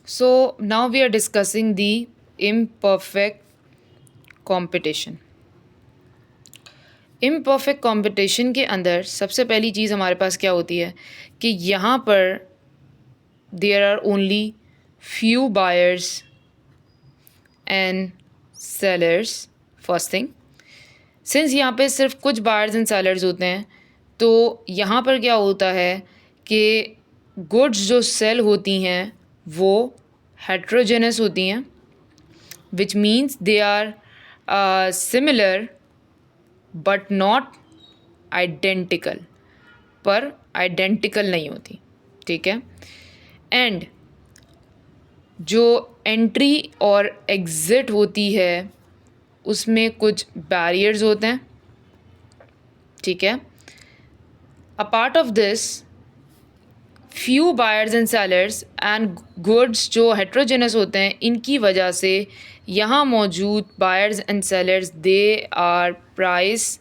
So now we are discussing the imperfect competition. Imperfect competition के अंदर सबसे पहली चीज़ हमारे पास क्या होती है कि यहाँ पर there are only few buyers and sellers. First thing, since यहाँ पे सिर्फ कुछ बायर्स एंड सेलर्स होते हैं, तो यहाँ पर क्या होता है कि गुड्स जो सेल होती हैं वो हेट्रोजेनस होती हैं, which means they are similar but not identical, पर आइडेंटिकल नहीं होती. ठीक है. एंड जो एंट्री और एग्ज़िट होती है उसमें कुछ बैरियर्स होते हैं. ठीक है. A part of this few buyers and sellers and goods जो हेट्रोजेनस होते हैं, इनकी वजह से यहाँ मौजूद buyers and sellers they are price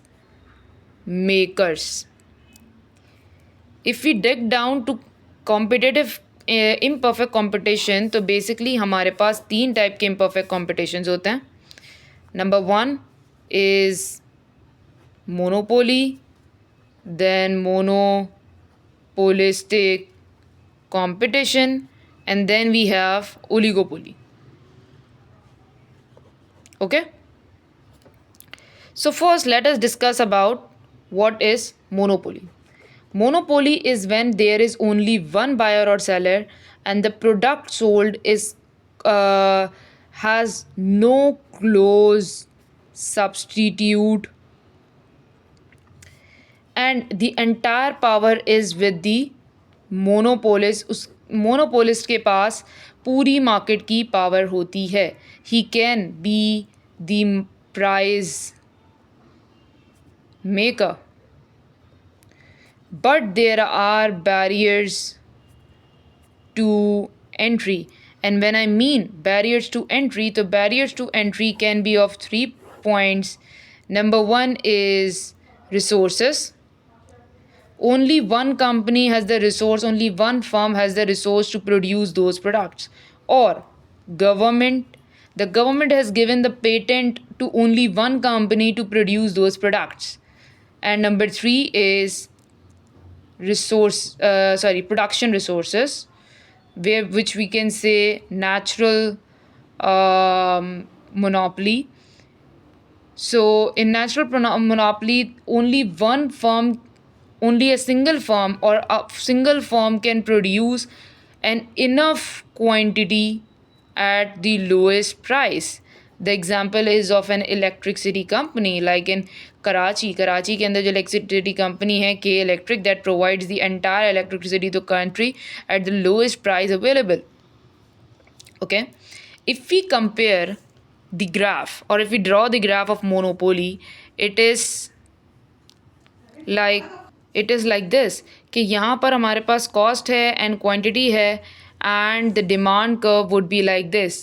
makers. If we dig down to competitive imperfect competition, तो बेसिकली हमारे पास 3 टाइप के इम्परफेक्ट कॉम्पिटिशन्स होते हैं. Number 1 is monopoly, then monopolistic competition, and then we have oligopoly. Okay, so first let us discuss about what is monopoly. Monopoly is when there is only one buyer or seller and the product sold is has no close substitute and the entire power is with the monopolist. उस monopolist के पास पूरी market की power होती है. He can be the price maker, but there are barriers to entry. And when I mean barriers to entry, तो barriers to entry can be of 3 points. Number 1 is resources. Only one company has the resource, only one firm has the resource to produce those products. Or government, the government has given the patent to only one company to produce those products. And number 3 is production resources, which we can say natural monopoly. So in natural monopoly, only a single firm or a single firm can produce an enough quantity at the lowest price. The example is of an electricity company like in Karachi के अंदर जो electricity company है K Electric, that provides the entire electricity to country at the lowest price available. Okay, if we compare the graph or if we draw the graph of monopoly, it is like this कि यहाँ पर हमारे पास cost है and quantity है and the demand curve would be like this.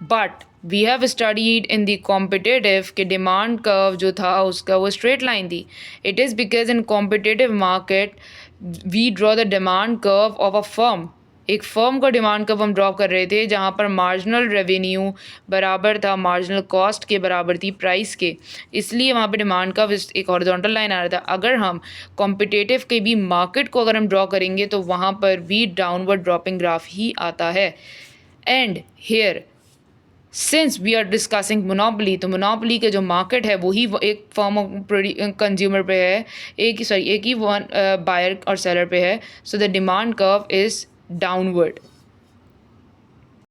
But we have studied in the competitive कि demand curve जो था उसका वो स्ट्रेट लाइन थी. It is because in competitive market we draw the demand curve of a firm. एक firm का demand curve हम draw कर रहे थे जहाँ पर मार्जिनल रेवेन्यू बराबर था मार्जिनल कॉस्ट के बराबर थी प्राइस के, इसलिए वहाँ पे डिमांड कर्व एक हॉरिजॉन्टल लाइन आ रहा था. अगर हम कॉम्पिटिटिव के भी मार्केट को अगर हम ड्रॉ करेंगे तो वहाँ पर भी डाउनवर्ड ड्रॉपिंग ग्राफ ही आता है. And here since we are discussing monopoly, तो मोनोपोली के जो मार्केट है वही एक फर्म कंज्यूमर पे है, एक ही वन बायर और सेलर पे है. So the demand curve is downward.